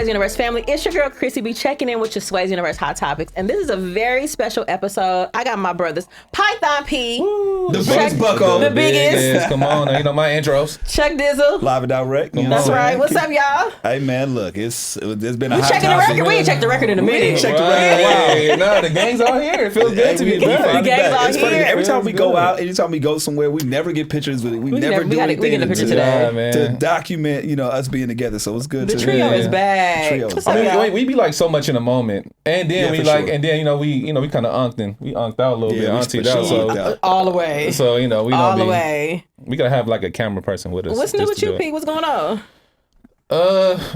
Swayze Universe family? It's your girl Khrissy B checking in with your Swayze Universe Hot Topics, and this is a very special episode. I got my brothers Python P, the biggest bucko, the biggest. Come on, you know my intros. Chuck Dizzle, live and direct. That's right. What's up, y'all? Hey man, look, it's been a We hot checking the topic. record. We ain't checked the record in a minute. checked the record. Wow. No, the gang's all here. It feels good to be back. The gang's all It's funny. here. Every time we go Feels out, anytime we go somewhere, we never get pictures with it. We never do anything we get a picture today. to document, us being together. So it's good. The trio is back. What's up, y'all? We be like so much in the moment, and then we for like, sure. and then we kind of unked out a little bit, we auntied for out. sure So, out. All the way. so we don't All the be. way. We gotta have like a camera person with us. What's new just with to you, do it. P? What's going on?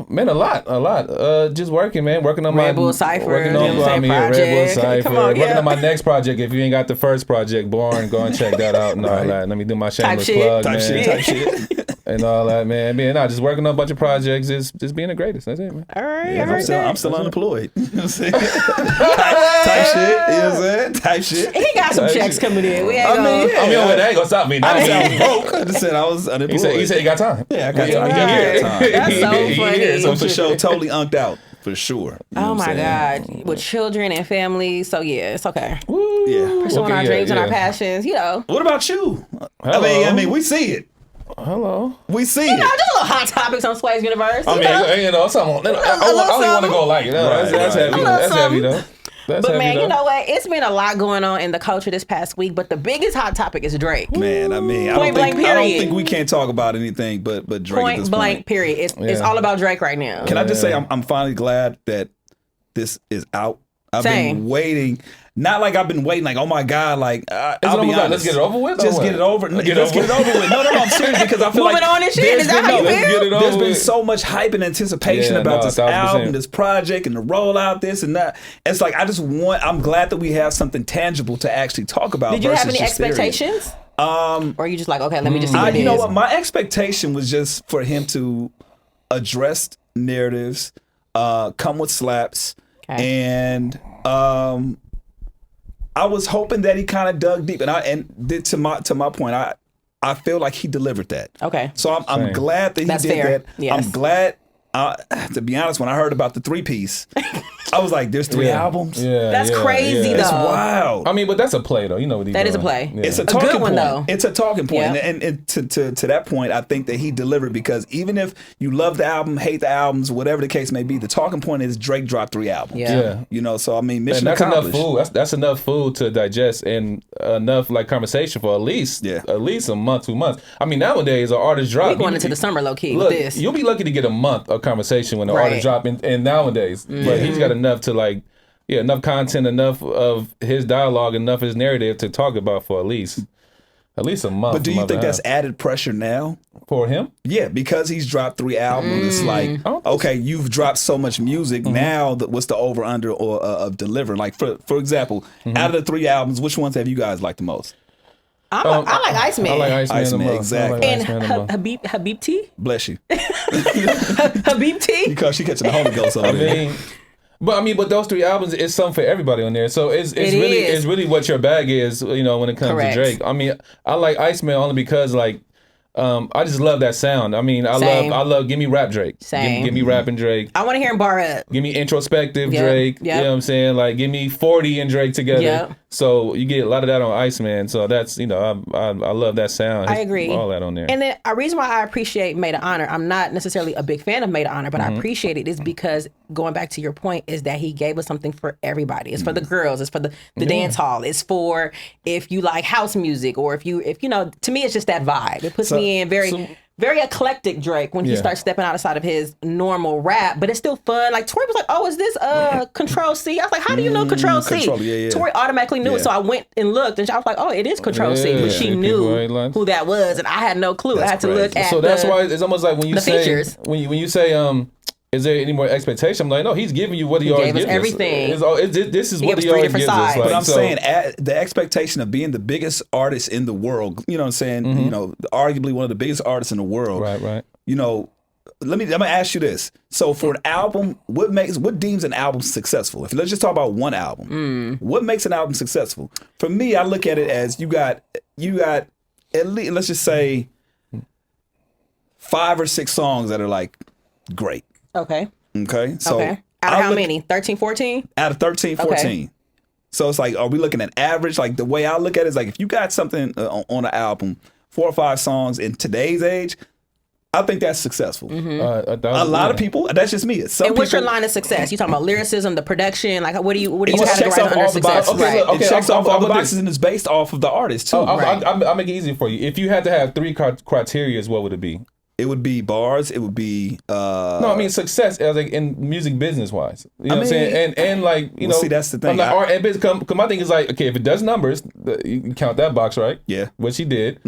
Man, a lot. Just working, man. Working on Red my Bull Cypher, Working you know on what I'm saying, Red Bull project. Cypher. Come on, Working yeah. on my next project. If you ain't got the first project, Born, go and check that out and all that. Let me do my shameless shit. plug, Type man. shit. And all that, man. Just working on a bunch of projects. Just being the greatest. That's it, man. All right, Yeah, I heard that. I'm still unemployed. You know what I'm saying? type shit. You know what I'm saying? Type shit. He got some checks coming in. We ain't gonna. That ain't gonna stop me. I didn't say I was broke. I just said I was unemployed. He said he got time. Yeah, I got time. Right. Time. That's so funny. So for sure, totally unked out. For sure. You know Oh what my I'm saying? God, with children and families. So yeah, it's okay. Yeah. Pursuing our Okay, dreams and our yeah. passions, What about you? Hello. I mean, we see it. Hello. We see just it. a little hot topics on Swayze Universe. I mean, something. I only want to go like it. That's heavy. Right. That's heavy though. That's But heavy, man, though. you know what? It's been a lot going on in the culture this past week. But the biggest hot topic is Drake. Man, I mean, I Point don't blank, think period. we can't talk about anything but Drake at Point this blank. point. Period. It's all about Drake right now. Can I just say I'm finally glad that this is out. I've Same. been waiting. Not like I've been waiting, like, oh my God, like, I'll be almost like, honest. let's get it over with, or Just what? get it over. Let's get Let's it get it over over with. No, I'm serious because I feel Moving like on and shit. there's Is that been- how you no, feel? Let's get it There's over been with. so much hype and anticipation Yeah, about no, this 1000%. album, this project, and the rollout, this and that. It's like I'm glad that we have something tangible to actually talk about. Did you have versus any just theory. expectations? Or are you just like, okay, let me just see what it You know is? what? My expectation was just for him to address narratives, come with slaps, and I was hoping that he kind of dug deep, and did to my point. I feel like he delivered that. Okay. So I'm glad that he That's did fair. that. Yes. I'm glad. To be honest, when I heard about the 3-piece, I was like, "There's 3 albums. Yeah, That's crazy, It's though. wild." I mean, but that's a play though. You know what he's That doing. is a play. Yeah. It's a good talking one, point. though. It's a talking point. Yeah. And to that point, I think that he delivered because even if you love the album, hate the albums, whatever the case may be, the talking point is Drake dropped 3 albums. Yeah. Yeah. So I mean, And mission that's enough accomplished. food. That's enough food to digest and enough like conversation for at least a month, 2 months. I mean, nowadays an artist drop. We going into the summer low key Look, with this. you'll be lucky to get a month of conversation when the artist drop. And nowadays, but he's got enough to like, enough content, enough of his dialogue, enough of his narrative to talk about for at least a month. But do you month think and a that's half. added pressure now? For him? Yeah, because he's dropped 3 albums. It's like, don't think okay, you've dropped so much music. Now, what's the over under or of delivering? Like for example, out of the 3 albums, which ones have you guys liked the most? I like ICEMAN. I like ICEMAN the ICEMAN, most. exactly. I And like ICEMAN the most. Habib T? Bless you, Habib T? because she catching the Holy Ghost over I there. mean, but those 3 albums, it's something for everybody on there. So it's is. really what your bag is, when it comes Correct. to Drake. I mean, I like Iceman only because like I just love that sound. I mean, Same. I love give me rap Drake. Same. Give me rapping Drake. I want to hear him bar up. Give me introspective Yep, Drake. yep. You know what I'm saying? Like give me 40 and Drake together. Yep. So you get a lot of that on Iceman. So that's I love that sound. I agree. All that on there. And then a reason why I appreciate Made of Honor, I'm not necessarily a big fan of Made of Honor, but I appreciate it is because going back to your point is that he gave us something for everybody. It's for the girls. It's for the dance hall. It's for if you like house music or if you know, to me, it's just that vibe. It puts me in very eclectic Drake when he starts stepping outside of his normal rap, but it's still fun. Like Tori was like, "Oh, is this Control C?" I was like, "How do you know Control C?" Control, yeah. Tori automatically knew it, so I went and looked, and I was like, "Oh, it is Control C," but she People knew ain't lying. who that was, and I had no clue. I had to look at. So that's why it's almost like when you the say features. when you say is there any more expectation? I'm like, no, he's giving you what he always gave us gives everything. This is He what gave us he 3 always different gives us. sides. Like, But I'm so- saying the expectation of being the biggest artist in the world, you know what I'm saying? You know, arguably one of the biggest artists in the world. Right. You know, I'm gonna ask you this. So for an album, what deems an album successful? If let's just talk about one album. What makes an album successful? For me, I look at it as you got at least, let's just say 5 or 6 songs that are like great. Okay. Okay, so Okay. Out of how many? 13, 14? Out of 13, 14. Okay. So it's like, are we looking at average? Like the way I look at it is like, if you got something on an album, 4 or 5 songs in today's age, I think that's successful. A lot of people, that's just me. Some And what's people, your line of success? You talking about lyricism, the production? Like, what do you It just checks categorize off under all the success? boxes. Right. Okay, It checks off all the I'm boxes and it's based off of the artist too. I'll make it easy for you. If you had to have 3 criteria, what would it be? It would be bars. It would be No, I mean success as like in music business wise. You know what I'm saying? And like, you know, see, that's the thing. I'm like, art and business. Cause my thing is like, okay, if it does numbers, you can count that box, right? Yeah. Which he did.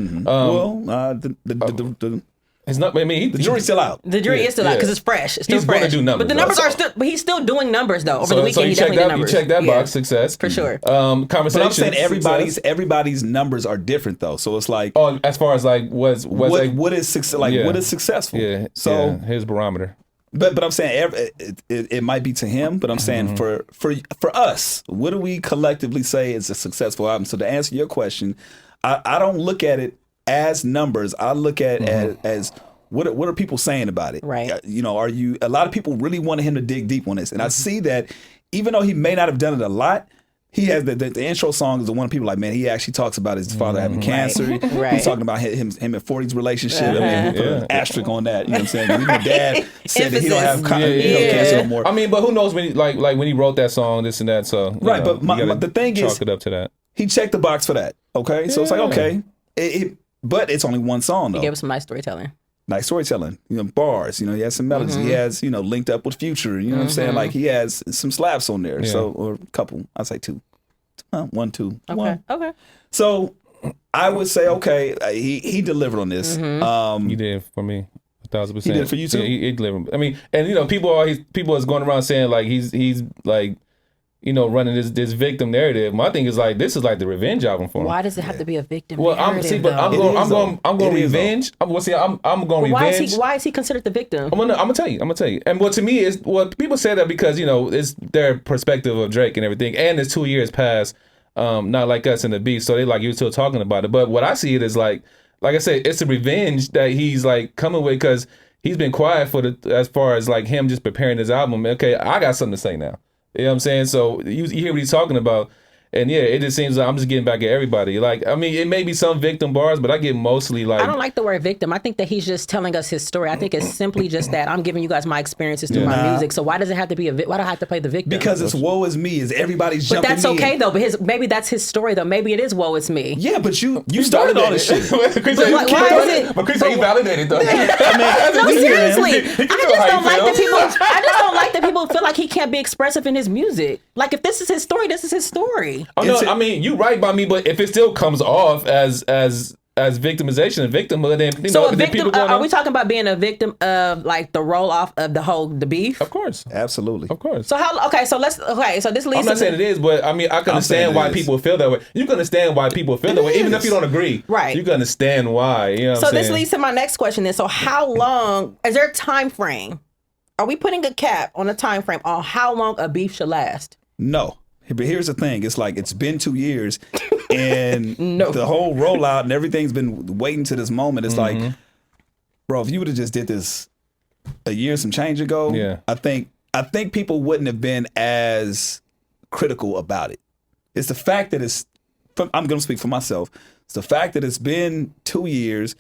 It's not. I mean, the jury's still out. The jury is still out because it's fresh. It's still He's fresh. going to do numbers. But the numbers are still. But he's still doing numbers though. Over the weekend, he definitely did numbers. You check that box. Success for sure. Conversation. But I'm saying everybody's numbers are different though. So it's like, as far as like what is success? Like what is successful? Yeah. So his barometer. But I'm saying it might be to him, but I'm saying for us, what do we collectively say is a successful album? So to answer your question, I don't look at it as numbers. I look at it as what are people saying about it? Right. You know, a lot of people really wanted him to dig deep on this, and I see that even though he may not have done it a lot. He has the intro song is the one people like, man, he actually talks about his father having cancer. Right. He's talking about him and 40's relationship. I mean, we put an asterisk on that. You know what I'm saying? Even the dad said that he don't have cancer no more. I mean, but who knows when he, like when he wrote that song, this and that. So right, but the thing is, chalk it up to that. He checked the box for that. Okay, so it's like okay, but it's only one song though. He gave us some nice storytelling. Nice storytelling, you know, bars, you know, he has some melodies. He has, you know, linked up with Future, you know what I'm saying? Like he has some slaps on there. So, or a couple, I'd say 2. 1, 2. Okay. 1. Okay. So I would say, okay, he delivered on this. He did for me, 1,000%. He did it for you too? Yeah, he delivered. I mean, and you know, people is going around saying like he's like, you know, running this victim narrative. My thing is like, this is like the revenge album for him. Why does it have to be a victim Well, narrative, I'm going revenge. I'm going revenge. Why is he considered the victim? I'm gonna tell you. And what to me is, well, people say that because, you know, it's their perspective of Drake and everything, and it's 2 years past, Not Like Us and the Beef, so they like, you're still talking about it. But what I see it is like I said, it's a revenge that he's like coming with because he's been quiet as far as like him just preparing his album. Okay, I got something to say now. You know what I'm saying? So you hear what he's talking about. And yeah, it just seems like I'm just getting back at everybody. Like, I mean, it may be some victim bars, but I get mostly like... I don't like the word victim. I think that he's just telling us his story. I think it's simply just that I'm giving you guys my experiences through my music. So why does it have to be why do I have to play the victim? Because it's woe is me. Is everybody's jumping in. But that's okay though. But maybe that's his story though. Maybe it is woe is me. Yeah, but you started all this shit. Why is it? But Chris, he validated though. No, seriously. I just don't like that people feel like he can't be expressive in his music. Like if this is his story, this is his story. Oh no, I mean, you right by me, but if it still comes off as victimization and victimhood, then so know, a victim. people Are we talking about being a victim of like the roll off of the beef? Of course, absolutely, of course. So so this leads. I'm not saying it is, but I mean I can understand why people feel that way. You can understand why people feel that way, even if you don't agree. Right. You can understand why. You know what I'm saying? This leads to my next question. Then, so how long is there a time frame? Are we putting a cap on a time frame on how long a beef should last? No. But here's the thing. It's like it's been 2 years and the whole rollout and everything's been waiting to this moment. It's like, bro, if you would have just did this a year, some change ago, I think people wouldn't have been as critical about it. It's the fact that I'm going to speak for myself. It's the fact that it's been 2 years,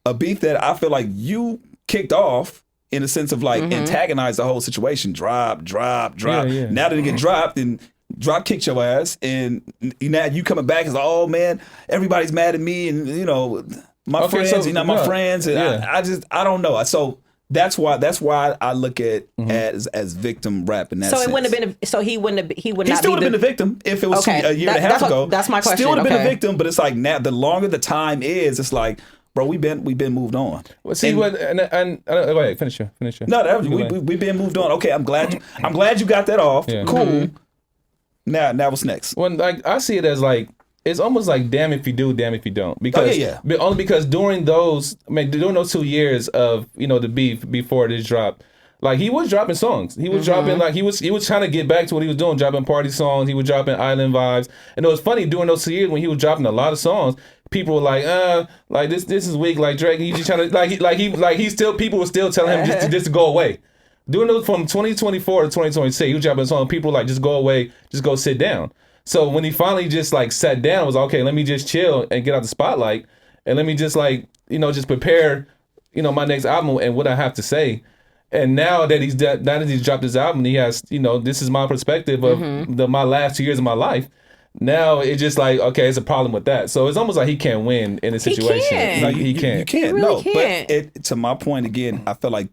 a beef that I feel like you kicked off in a sense of like antagonize the whole situation. Drop. Yeah. Now that it get dropped and drop kicked your ass, and now you coming back as oh man, everybody's mad at me, and you know my friends, you're not my friends, and I don't know. So that's why I look at as victim rap in that sense. So it wouldn't have been. So he would not still would have been a victim if it was a year and a half ago. That's my question. Still would have been a victim, but it's like now the longer the time is, it's like. Bro, we've been moved on. Well, see what and go ahead, finish your. No, we've been moved on. Okay, I'm glad you got that off. Yeah. Cool. Now what's next? Well, like I see it as like it's almost like damn if you do, damn if you don't. Because only because during those 2 years of the beef before this drop, like he was dropping songs. He was dropping like he was trying to get back to what he was doing, dropping party songs. He was dropping island vibes, and it was funny during those 2 years when he was dropping a lot of songs. People were like this is weak, like Drake. He's just trying to people were still telling him just to go away. Doing it from 2024 to 2026, he was dropping a song. People like, just go away, just go sit down. So when he finally just like sat down, it was okay. Let me just chill and get out the spotlight, and let me just like just prepare, my next album and what I have to say. And now that he's dropped his album, he has this is my perspective of my last 2 years of my life. Now it's just like, okay, it's a problem with that. So it's almost like he can't win in a situation. He can't. No, he can't. You can't. He really can't. But to my point again, I feel like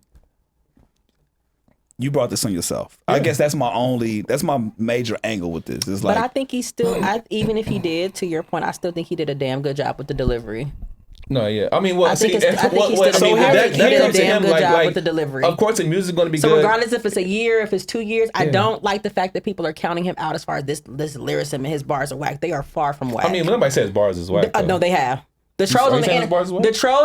you brought this on yourself. Yeah. I guess that's my major angle with this. It's like, but I think he still, even if he did, to your point, I still think he did a damn good job with the delivery. No, yeah. I mean, well, I think he that did a comes to damn him good job like, with the delivery. Of course, the music's going to be so good. So regardless if it's a year, if it's 2 years, I don't like the fact that people are counting him out as far as this lyricism and his bars are whack. They are far from whack. I mean, nobody says bars is whack. No, they have. The trolls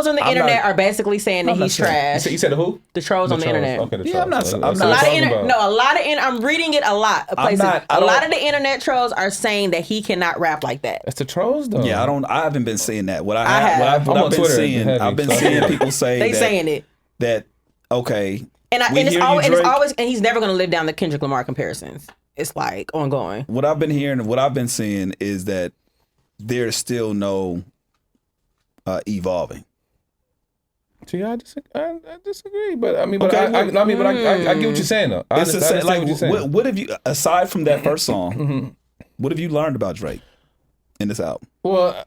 on the internet are basically saying that he's trash. You said who? The trolls on the internet. Okay, yeah, I'm not. I'm reading it a lot of places. A lot of the internet trolls are saying that he cannot rap like that. That's the trolls, though. Yeah, I haven't been seeing that. I've been seeing people say they saying it. That okay. And it's always and he's never going to live down the Kendrick Lamar comparisons. It's like ongoing. What I've been hearing, what I've been seeing is that there's still no evolving. See, I disagree, but I mean, I get what you're saying though. I understand like, what you're saying. What have you, aside from that first song, what have you learned about Drake in this album? Well,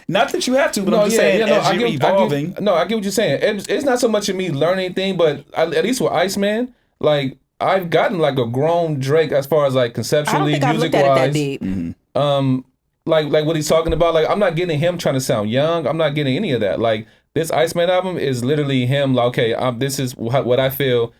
not that you have to, but I'm just saying, as you're evolving. I get what you're saying. It's not so much of me learning anything, but at least with ICEMAN, like I've gotten like a grown Drake as far as like conceptually, music-wise. I don't think I've looked at it that deep. Mm-hmm. Like what he's talking about, like I'm not getting him trying to sound young. I'm not getting any of that. Like this ICEMAN album is literally him. Like, okay, this is what I feel,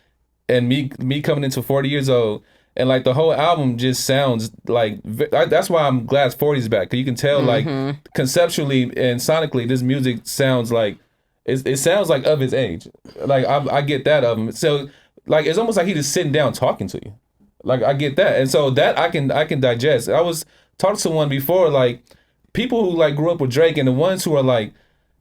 and me coming into 40 years old, and like the whole album just sounds like. That's why I'm glad 40's back, because you can tell like conceptually and sonically, this music sounds like it sounds like of his age. Like I get that of him. So like it's almost like he's just sitting down talking to you. Like I get that, and so that I can digest. I was talked to someone before, like people who like grew up with Drake, and the ones who are like,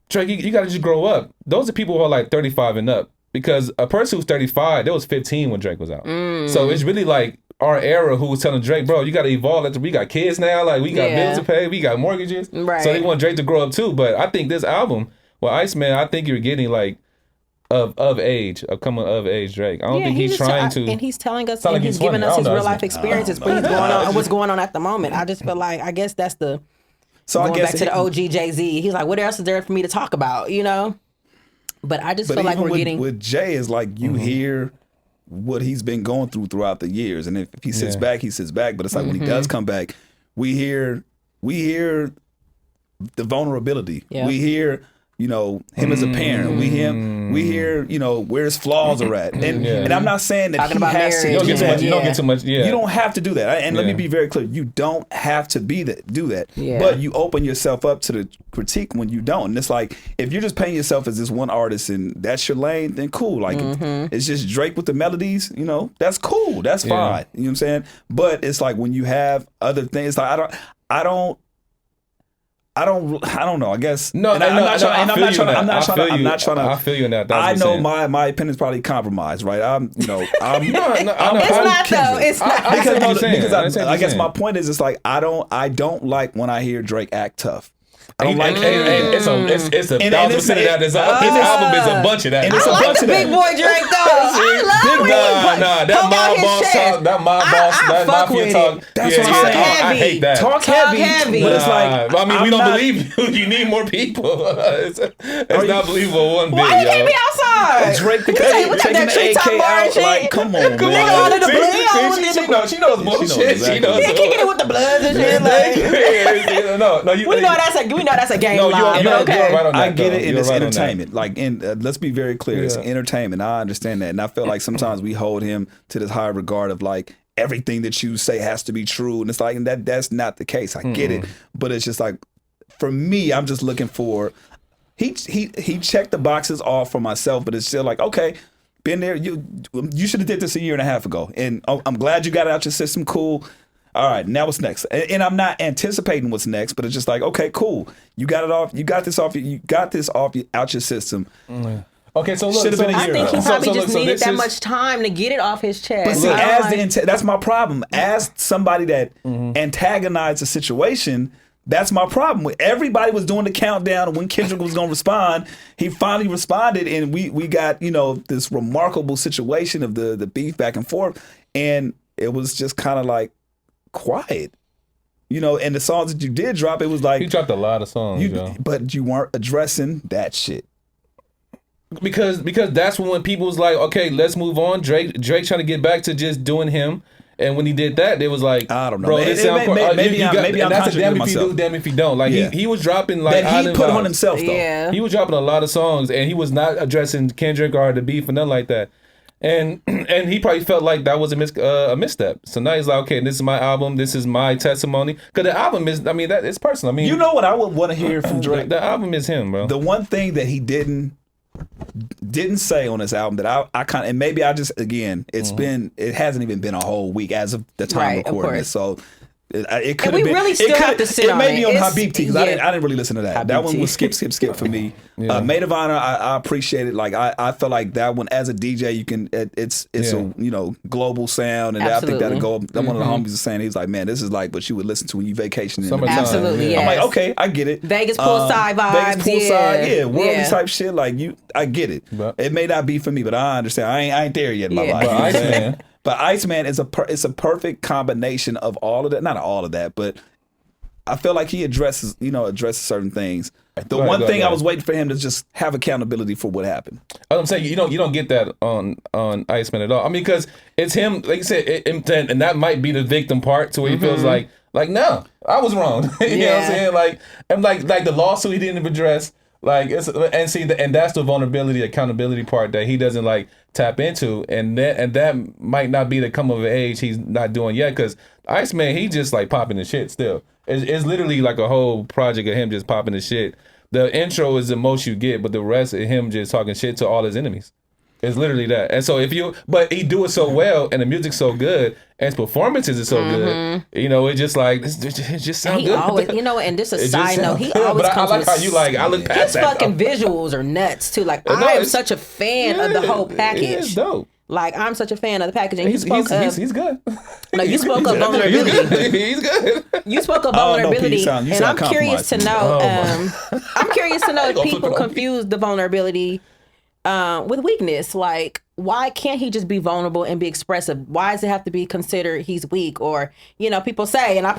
Drake, you gotta just grow up. Those are people who are like 35 and up, because a person who's 35, they was 15 when Drake was out. So it's really like our era who was telling Drake, bro, you gotta evolve. We got kids now, like we got bills to pay, we got mortgages. Right. So they want Drake to grow up too. But I think this album, well, ICEMAN, I think you're getting like of age, coming of age Drake. I don't think he's trying to. And he's telling us, and he's giving us his real life experiences, what's going on at the moment. I just feel like, I guess that's the, going back to the OG Jay-Z. He's like, what else is there for me to talk about, But I just feel like we're getting. With Jay, is like you hear what he's been going throughout the years. And if he sits back, he sits back. But it's like when he does come back, we hear the vulnerability. Yeah. We hear him as a parent. We hear, where his flaws are at. And I'm not saying that he has to. You don't get too much. Yeah. You don't have to do that. And let me be very clear. You don't have to do that. Yeah. But you open yourself up to the critique when you don't. And it's like, if you're just painting yourself as this one artist and that's your lane, then cool. Like, it's just Drake with the melodies, that's cool. That's fine. You know what I'm saying? But it's like when you have other things, like I don't know. I guess I'm not trying to. I feel you in that. I know my opinion's probably compromised, right? It's not though. It's not because I guess my point is, it's like I don't like when I hear Drake act tough. I don't like it's 1,000% of that. His album is a bunch of that. And it's a bunch of big boy Drake though. I love that mob boss, that mafia talk. That's what I'm saying. I hate that. Talk heavy. But it's like, I mean, we don't believe you. You need more people. It's not believable one bit. Why you can't be outside? AK, Drake taking the AK out. Like, come on, man. She knows bullshit. She knows. Kicking it with the bloods and shit. No, we know that's a game line. You're right on that. I get it, and it's entertainment. Like, let's be very clear. It's entertainment. I understand that, and I feel like sometimes we hold him to this high regard of like everything that you say has to be true, and it's like that's not the case. I get it, but it's just like, for me, I'm just looking for. He checked the boxes off for myself, but it's still like, okay, been there. You should have did this a year and a half ago, and I'm glad you got it out your system. Cool. All right, now what's next? And I'm not anticipating what's next, but it's just like, okay, cool. You got it off. You got this off. You got this off out your system. Okay, so look, Should've been a I year think he ago. probably just needed this that is- much time to get it off his chest. But see, I don't as like- that's my problem. As somebody that antagonized the situation, that's my problem. Everybody was doing the countdown when Kendrick was going to respond. He finally responded, and we got this remarkable situation of the beef back and forth, and it was just kind of like quiet. And the songs that you did drop, it was like He dropped a lot of songs, but you weren't addressing that shit. Because that's when people was like, okay, let's move on. Drake trying to get back to just doing him. And when he did that, it was like, I don't know. bro, this sound Maybe I'm that's a damn contradicting if you do, myself. damn if you don't. Like Yeah. he was dropping like That he put on vibes. himself though. Yeah. He was dropping a lot of songs, and he was not addressing Kendrick or the beef or nothing like that. And he probably felt like that was a misstep. So now he's like, okay, this is my album. This is my testimony. Because the album is, that it's personal. I mean, You know what I would want to hear from Drake? the album is him, bro. The one thing that he didn't say on this album that I kind of, and maybe I just, again, it hasn't even been a whole week as of the time Right, of recording course. this, so it could we have been. really still have to sit It on may it. be on It's- Habib T because I didn't really listen to that. That one Habib was skip for me. Maid of Honor, I appreciate it. Like I felt like that one as a DJ, you can it's a global sound, and I think that'll go. One of the homies was saying he's like, man, this is like what you would listen to when you vacation in the Summertime. Absolutely, Yeah. I'm like, yes. okay, I get it. Vegas poolside vibes, Vegas poolside, yeah. worldly Yeah. type shit. Like I get it. But- It may not be for me, but I understand. I ain't there yet in my Yeah. life. But You know what I'm saying? Iceman. But Iceman is it's a perfect combination of all of that. Not all of that, but I feel like he addresses certain things. The one thing I was waiting for him to just have accountability for what happened. I'm saying you don't get that on Iceman at all. I mean, because it's him, like you said, and that might be the victim part to where he feels like no, I was wrong. You know what I'm saying? Like, and like the lawsuit he didn't address. Like and that's the vulnerability, accountability part that he doesn't like tap into, and that might not be the come of age he's not doing yet. Because Iceman, he just like popping the shit still. It's literally like a whole project of him just popping the shit. The intro is the most you get, but the rest of him just talking shit to all his enemies. It's literally that. And so but he do it so well, and the music's so good, and his performances are so good. It just like it just sounds He good. always, and just a It just side note, sound he good, always but comes I with like how you like. I look past his that. fucking visuals are nuts too. Like No, I am it's- such a fan of the whole package. It's dope. Like I'm such a fan of the package. And He's good. No, you spoke of vulnerability. He's good. You spoke of Oh, no, Pete, vulnerability, you and sound I'm curious to know. I'm curious to know if gonna flip people it on confuse the vulnerability with weakness. Like, why can't he just be vulnerable and be expressive? Why does it have to be considered he's weak? Or people say, and I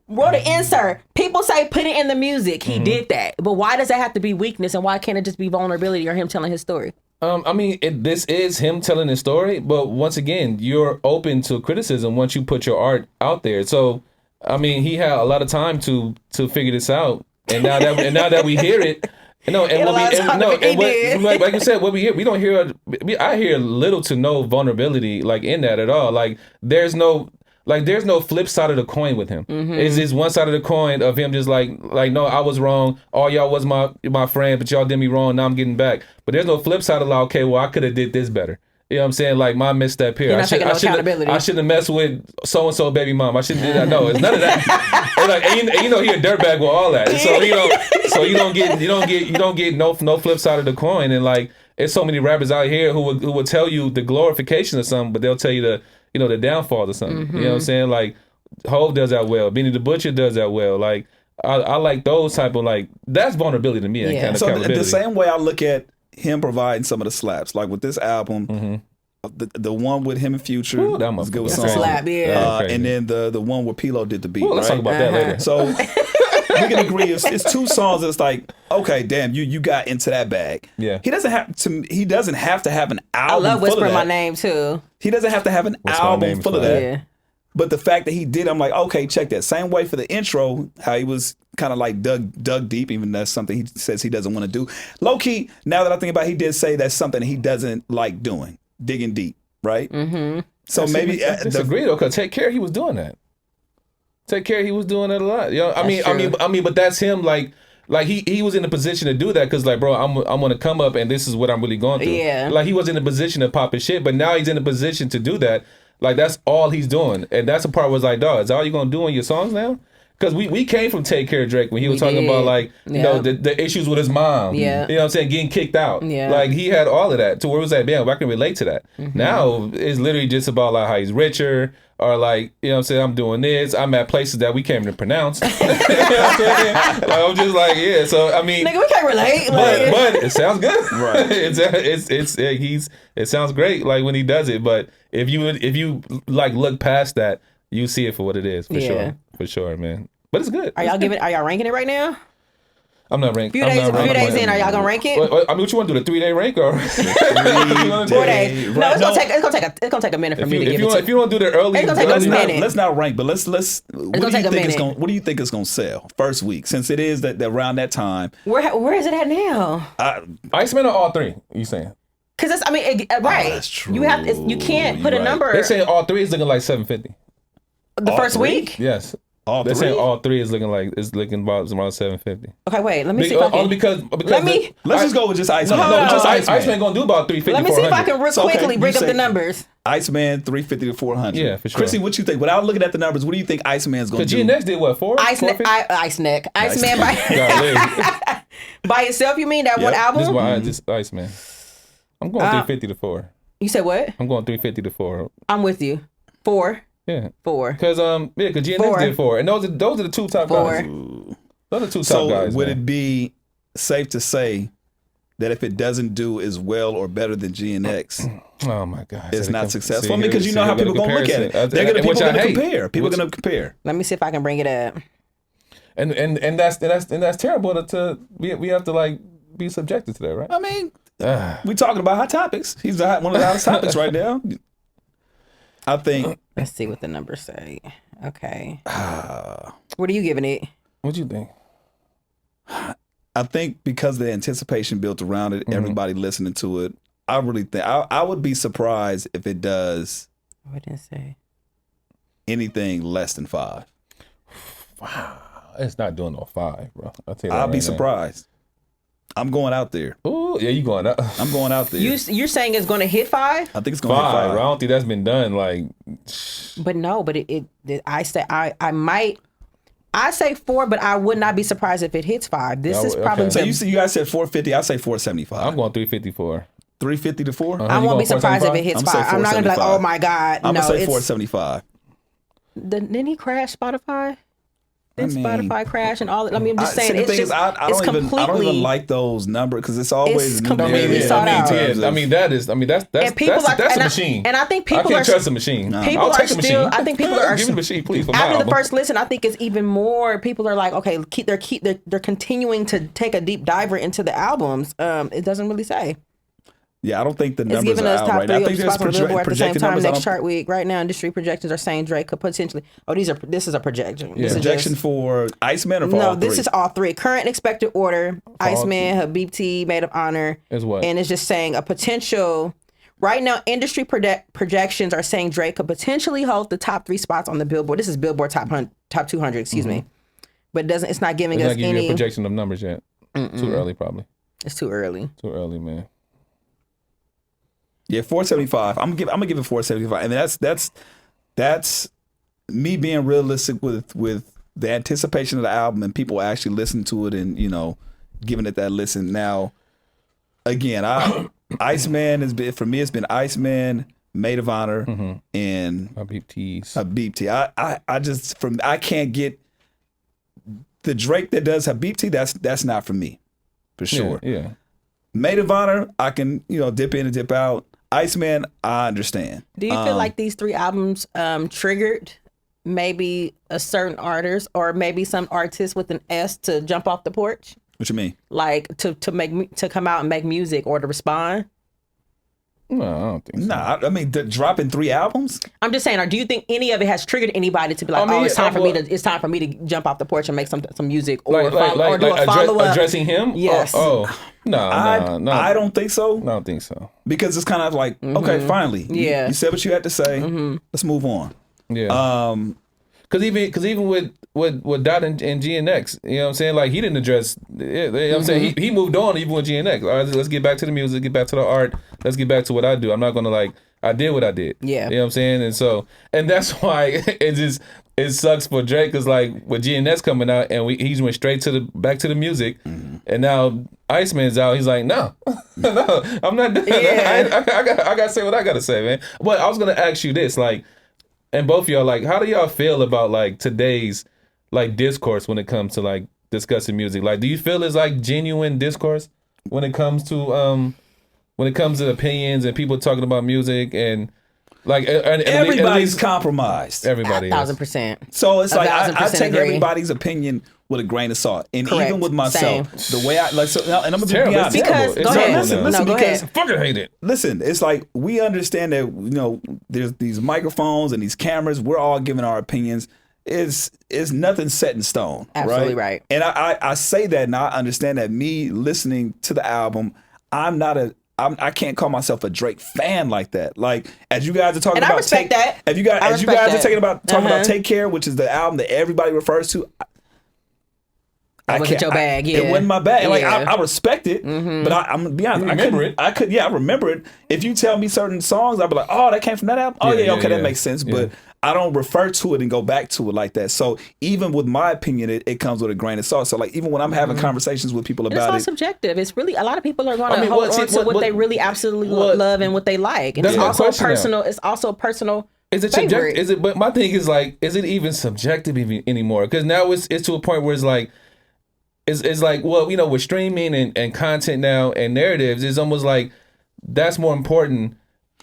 wrote an insert. People say put it in the music. He did that, but why does it have to be weakness? And why can't it just be vulnerability or him telling his story? I mean, this is him telling his story, but once again, you're open to criticism once you put your art out there. So, I mean, he had a lot of time to figure this out, and now that we hear it, like you said, what we hear, we don't hear. I hear little to no vulnerability like in that at all. Like there's no flip side of the coin with him. It's just one side of the coin of him just like no, I was wrong. All y'all was my friend, but y'all did me wrong. Now I'm getting back. But there's no flip side of like, okay, well I could have did this better. You know what I'm saying? Like my misstep here. You're not taking no accountability. I shouldn't have messed with so and so baby mom. I shouldn't do that. No, it's none of that. And he a dirtbag with all that. So you don't get no flip side of the coin. And like there's so many rappers out here who will tell you the glorification of something, but they'll tell you the downfall of something. You know what I'm saying? Like Hov does that well. Benny the Butcher does that well. Like I like those type of that's vulnerability to me. And kind of So accountability. the same way I look at him providing some of the slaps, like with this album, the one with him and Future Ooh, that was a good motherfucker. song. That's a slap, yeah. And then the one where P-Lo did the beat. Ooh, let's right? talk about that later. So we can agree it's two songs that's like, okay, damn, you got into that bag. Yeah. He doesn't have to have an I album love full of whispering that. my name too. He doesn't have to have an What's My album Name full of is that. Yeah. But the fact that he did, I'm like, okay, check that. Same way for the intro, how he was kind of like dug deep, even that's something he says he doesn't want to do. Low key, now that I think about it, he did say that's something he doesn't like doing, digging deep, right? Mm-hmm. So maybe I disagree though, because Take Care, he was doing that. Take Care, he was doing that a lot. You know, I mean, but that's him. Like he was in a position to do that because like, bro, I'm gonna come up and this is what I'm really going through. Yeah. Like he was in a position to pop his shit, but now he's in a position to do that. Like that's all he's doing, and that's the part where it's like, dog, is that all you gonna do on your songs now? because we came from Take Care Drake when he was talking about like you know the issues with his mom. Yeah. You know what I'm saying, getting kicked out. Yeah. Like he had all of that to where it was like, man, I can relate to that. Now it's literally just about like how he's richer. Or like, you know what I'm saying, I'm doing this. I'm at places that we can't even pronounce. You know what I'm saying? Like, I'm just like, yeah. So I mean, nigga, we can't relate. but it sounds good. Right. It sounds great. Like when he does it. But if you like look past that, you see it for what it is. For sure, man. But it's good. Are y'all ranking it right now? I'm not ranked. Few days in, are y'all gonna rank it? I mean, what you want to do? The 3-day rank or 4 days? No, it's gonna take a minute for me to give it to. If you want to do the early, It's gonna take a minute. Let's not rank, but let's. What do take a minute. What do you think it's gonna sell first week? Since it is that around that time. Where is it at now? ICEMAN or all three? You saying? Because right. That's true. You can't put a number. They're saying all three is looking like 750. The first week? Yes. They're saying all three is looking about around 750. Okay, wait. Let me see if I can. Only because let's just go with just ICEMAN. No, just ICEMAN gonna do about 350. Let me see if I can real quickly bring up the numbers. ICEMAN 350 to 400. Yeah, for sure. Khrissy, what you think? Without looking at the numbers, what do you think ICEMAN's gonna do? GNX did what, 4? ICEMAN by itself. You mean that one album? This is why ICEMAN. I'm going 350 to 4. You said what? I'm going 350 to 4. I'm with you. 4. Yeah. 4. Because GNX did 4, and those are the two top guys. Those are the two top guys. So would it be safe to say that if it doesn't do as well or better than GNX, oh my God, it's not successful? I mean, because you know how people are going to look at it. People are going to compare. People are going to compare. Let me see if I can bring it up. And that's terrible to we have to like be subjected to that, right? I mean, we talking about hot topics. He's one of the hottest topics right now. I think. Let's see what the numbers say. Okay. What are you giving it? What do you think? I think because the anticipation built around it, everybody listening to it, I really think I would be surprised if it does. What did it say? Anything less than 5. Wow, it's not doing no 5, bro. I'll be surprised. I'm going out there. Oh yeah, you going out? I'm going out there. You're saying it's going to hit 5? I think it's going to hit 5. Bro. I don't think that's been done. Like, but no, but I say 4, but I would not be surprised if it hits 5. This is probably. Okay. So you guys said 450. I say 475. I'm going 354. 350 to 4. I won't be surprised if it hits 5. I'm not gonna be like, oh my God. I'm gonna say 475. Didn't he crash Spotify? Spotify crash and all that. I mean, I'm just saying, I don't even like those numbers because it's always completely sought out. That's a machine. And I think people I can't trust a machine. People are still. I think people are. Give me the machine, please. For after the first listen, I think it's even more. People are like, okay, they're continuing to take a deep diver into the albums. It doesn't really say. Yeah, I don't think the numbers giving are us out top right. I 3 think there's spots on Billboard at the same time next chart week. Right now, industry projections are saying Drake could potentially. This is a projection. Yeah. Projection for ICEMAN or for all 3? No, this is all 3. Current expected order: ICEMAN, Habib T, Made of Honor. Is what? And it's just saying a potential. Right now, industry projections are saying Drake could potentially hold the top 3 spots on the Billboard. This is Billboard top 200. Excuse me, but it's not giving us any a projection of numbers yet. Too early, probably. It's too early. Too early, man. Yeah, 475. I'm gonna give it 475, and that's me being realistic with the anticipation of the album and people actually listening to it and giving it that listen. Now, again, ICEMAN has been for me. It's been ICEMAN, Maid of Honor, and Habib T. I can't get the Drake that does Habib T. That's not for me, for sure. Yeah. Maid of Honor, I can dip in and dip out. ICEMAN, I understand. Do you feel like these 3 albums triggered maybe a certain artist or maybe some artist with an S to jump off the porch? What you mean? Like to come out and make music or to respond? No, I don't think so. Nah, I mean, dropping 3 albums? I'm just saying, or do you think any of it has triggered anybody to be like, it's time for me to jump off the porch and make some music or do a follow up? Addressing him? Yes. No. I don't think so. I don't think so. Because it's kind of like, okay, finally. Yeah. You said what you had to say. Let's move on. Yeah. Because even with Dot and GNX, you know what I'm saying? Like, he didn't address, you know what I'm saying? He moved on even with GNX. All right, let's get back to the music, get back to the art. Let's get back to what I do. I'm not going to I did what I did. Yeah. You know what I'm saying? And that's why it's just, it sucks for Drake because like with GNS coming out and he went straight back to the music, and now Iceman's out. He's like, no, no, I'm not done. Yeah. I got to say what I got to say, man. But I was gonna ask you this, like, and both of y'all, like, how do y'all feel about like today's like discourse when it comes to like discussing music? Like, do you feel it's like genuine discourse when it comes to opinions and people talking about music and like everybody's compromised. Everybody is. 1,000%. So it's like I 1,000% take agree. everybody's opinion with a grain of salt, and Correct. even with myself, the way I like. So, and I'm gonna be Terrible. honest. It's Because- terrible. go ahead. It's terrible Listen, now. No, go because ahead. I fucking hate it. listen, it's like we understand that there's these microphones and these cameras. We're all giving our opinions. It's nothing set in stone. Absolutely right. And I say that, and I understand that. Me listening to the album, I can't call myself a Drake fan like that. Like as you guys are talking And I about, respect that. As you guys I are respect talking that. about Take Care, which is the album that everybody refers to. That wasn't your bag, yeah. It wasn't my bag. Like Yeah. I respect it, but I'm gonna be honest. You remember it. I remember it. If you tell me certain songs, I'll be like, oh, that came from that album. Oh Yeah, yeah, okay, yeah. that makes sense. Yeah. But I don't refer to it and go back to it like that. So even with my opinion, it comes with a grain of salt. So like even when I'm having conversations with people It's about all it, subjective. It's really a lot of people are going to I mean, hold what- on to what what- they really absolutely what- love and what they like. And That's it's my also question now. personal. It's also personal. Is it favorite. subjective? Is it? But my thing is like, is it even subjective even anymore? Because now it's to a point where it's like, it's like, well, with streaming and content now and narratives, it's almost like that's more important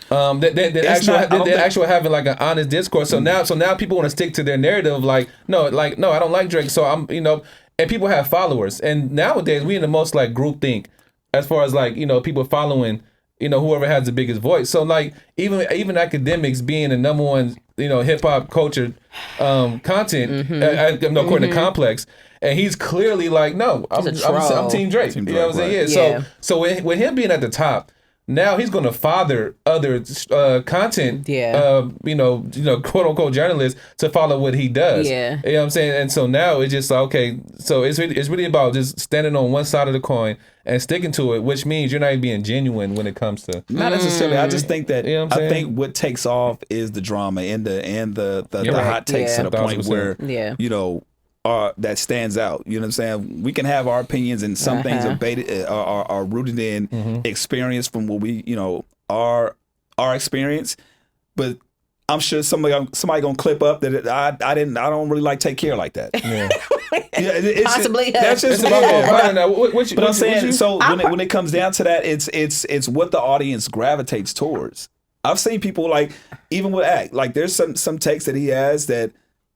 than actual having like an honest discourse. So now people want to stick to their narrative. Like no, I don't like Drake, so I'm and people have followers. And nowadays we in the most like groupthink as far as like people following. Whoever has the biggest voice. So like even academics being the number one, hip hop culture content, according to Complex, and he's clearly like, no, I'm Team Drake. Team You know what I'm Drake, saying? right. So with him being at the top, now he's going to father other content, quote unquote journalists to follow what he does. Yeah. You know what I'm saying? And so now it's just like, okay, so it's really about just standing on one side of the coin and sticking to it, which means you're not even being genuine when it comes to. not necessarily. I just think that You know what I'm I saying? think what takes off is the drama and the You're right. hot takes Yeah. to the point 1000%. where Yeah. that stands out. You know what I'm saying? We can have our opinions, and some things are rooted in experience from what we our experience. But I'm sure somebody gonna clip up that I don't really like Take Care like that. Yeah. Possibly. That's just It's about going viral now. But I'm saying, so when it comes down to that, it's what the audience gravitates towards. I've seen people like, even with act, like there's some takes that he has that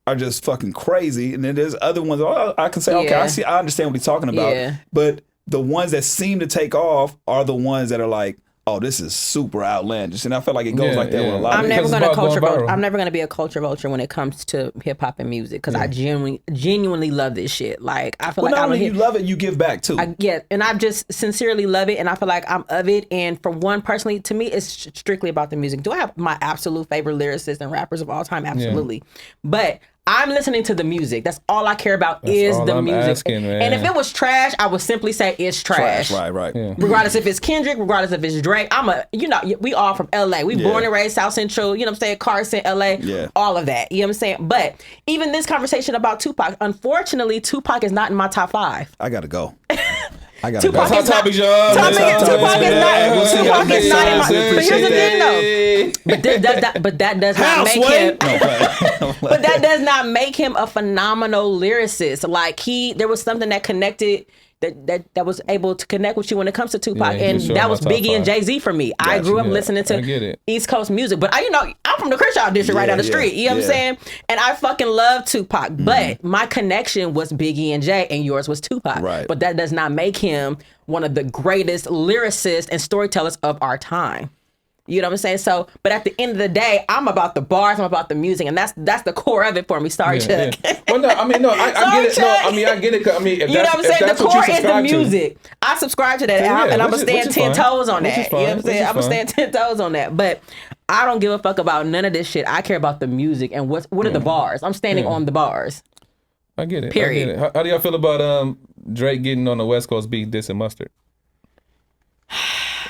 are just fucking crazy, and then there's other ones. Oh, I can say, okay, Yeah. I understand what he's talking about. Yeah. But the ones that seem to take off are the ones that are like, oh, this is super outlandish, and I feel like it goes like that with a lot I'm of never Because going it's to about going viral. I'm never going to be a culture vulture when it comes to hip hop and music because I genuinely love this shit. Like I feel Well, like not I'm only you love it, you give back too. and I just sincerely love it, and I feel like I'm of it. And for one, personally, to me, it's strictly about the music. Do I have my absolute favorite lyricists and rappers of all time? Absolutely, but I'm listening to the music. That's all I care about is all the I'm music. asking, man. And if it was trash, I would simply say it's trash. Right. Yeah. Regardless if it's Kendrick, regardless if it's Drake, we all from LA. We born and raised South Central, you know what I'm saying, Carson, LA, all of that. You know what I'm saying? But even this conversation about Tupac, unfortunately, Tupac is not in my top 5. I gotta go. Tupac That's is hot not. topics, y'all. Tupac That's hot is not. topics. Tupac is not in my. Appreciate But here's the thing, though. it. But that does not make him. But that does not make him a phenomenal lyricist. Like there was something that connected. That was able to connect with you when it comes to Tupac, Yeah, and for sure, that my was top Biggie and 5. Jay-Z for me. I grew up Yeah, listening I get to it. East Coast music, but I'm from the Crenshaw district right down the street. You know what I'm saying? And I fucking love Tupac, but my connection was Biggie and Jay, and yours was Tupac. Right. But that does not make him one of the greatest lyricists and storytellers of our time. You know what I'm saying? So, but at the end of the day, I'm about the bars, I'm about the music, and that's the core of it for me. Sorry, Chuck. Yeah. Well, no, I mean, no, I get it. No, I mean, I get it. I mean, if You know what I'm saying? The core is the music. music. I subscribe to that, Yeah, and I'm which gonna is- stand which is 10 fine. toes on Which that. is You know what fine. I'm Which saying? is I'm gonna fine. stand 10 toes on that. But I don't give a fuck about none of this shit. I care about the music and what are the bars. I'm standing on the bars. I get it. Period. I get it. How do y'all feel about Drake getting on the West Coast beat dissing Mustard?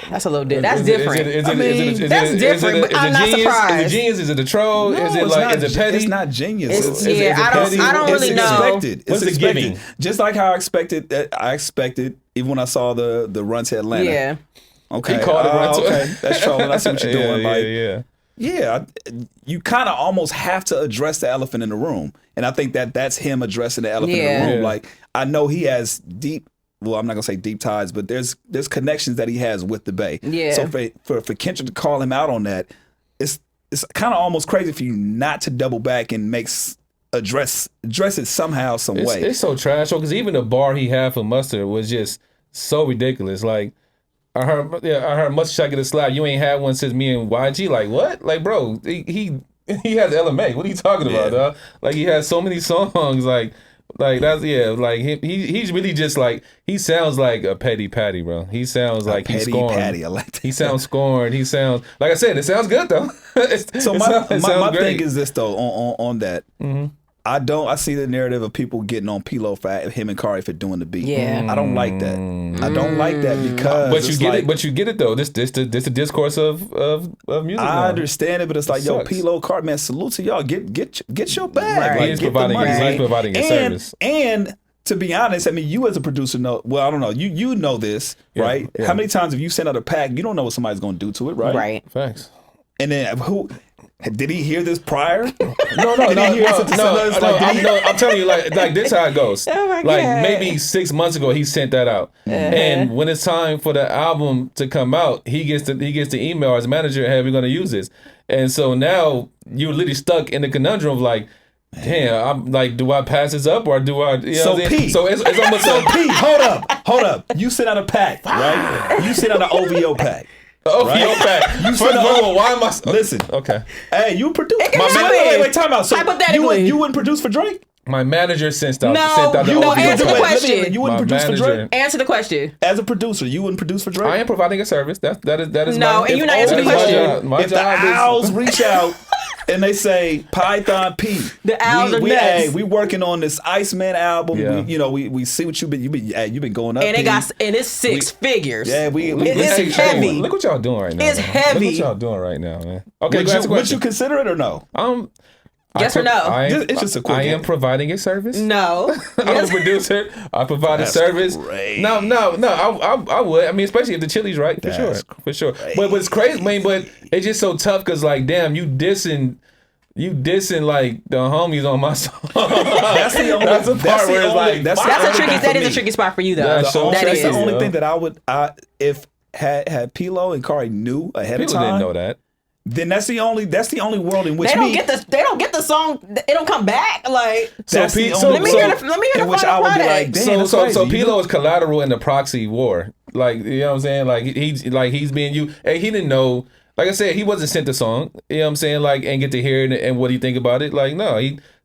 That's a little different. That's different. That's different, but I'm not surprised. Is it genius? Is it a troll? No, is it like, is it petty? It's not genius. I don't really know. It's expected. Just like how I expected, even when I saw the run to Atlanta. Yeah. Okay. He called it run to okay. That's trolling. I see what you're doing. Yeah. You kind of almost have to address the elephant in the room. And I think that's him addressing the elephant in the room. Yeah. Like, I know he has well, I'm not gonna say deep ties, but there's connections that he has with the Bay. Yeah. So for Kendrick to call him out on that, it's kind of almost crazy for you not to double back and address it somehow, some way. It's so trash because even the bar he had for Mustard was just so ridiculous. Like I heard Mustard shot get a slap. You ain't had one since me and YG. Like what? Like bro, he has LMA. What are you talking about, dog? Like he has so many songs. Like that's like he's really just like he sounds like a petty patty, bro. He sounds like he's scorned. Patty, I like that. He sounds scorned. He sounds like I said. It sounds good though. So my thing is this though on that. Mm-hmm. I see the narrative of people getting on P-Lo for him and Kari for doing the beat. Yeah. I don't like that. I don't like that because but you get it though. This the discourse of music. I understand it, but it's like, yo, P-Lo, Kari, man, salute to y'all. Get your bag. Right. Like, He's providing a service. And to be honest, I mean, you as a producer know. Well, I don't know. You know this, right? Yeah. How many times have you sent out a pack? You don't know what somebody's going to do to it, right? Right. Facts. And then who? Did he hear this prior? No. I'm telling you, like this how it goes. Oh my like God. maybe 6 months ago, he sent that out, and when it's time for the album to come out, he gets the email as manager, "Hey, we're going to use this," and so now you're literally stuck in the conundrum of like, damn, I'm like, do I pass this up or do I? You know so it's almost so P. Hold up. You sent out a pack, right? You sent out an OVO pack. OVO pack. You first of all, why am I? Listen. Okay. Hey, you produce. Wait, time out. So hypothetically, you wouldn't produce for Drake? My manager sent out the answer the OVO pack. question. You wouldn't produce for Drake? Answer the question. As a producer, you wouldn't produce for Drake? I am providing a service. That is no, and you're not answering the question. If the Owls reach out and they say Python P, the Owls are nuts. Hey, we working on this ICEMAN album. Yeah. We see what you've been going up. And it's six figures. Yeah, it's heavy. Look what y'all doing right now. It's heavy. Look what y'all doing right now, man. Okay, would you consider it or no? Yes or no? It's just a quick I am providing a service. No. I'm a producer. I provide a service. Crazy. No. I would. I mean, especially if the chili's right, for sure. But it's crazy, man. But it's just so tough because, like, damn, you dissing like the homies on my song. That's the only. That's the part where it's like that's a tricky spot for you though. That's the only thing that I would. If had P-Lo and Kari knew ahead of time, didn't know that. Then that's the only world in which they don't get the song. It don't come back. Like let me hear the final product. So P-Lo is collateral in the proxy war. Like, you know what I'm saying? Like he's being you. Hey, he didn't know. Like I said, he wasn't sent the song. You know what I'm saying? Like, and get to hear it and what do you think about it? Like, no,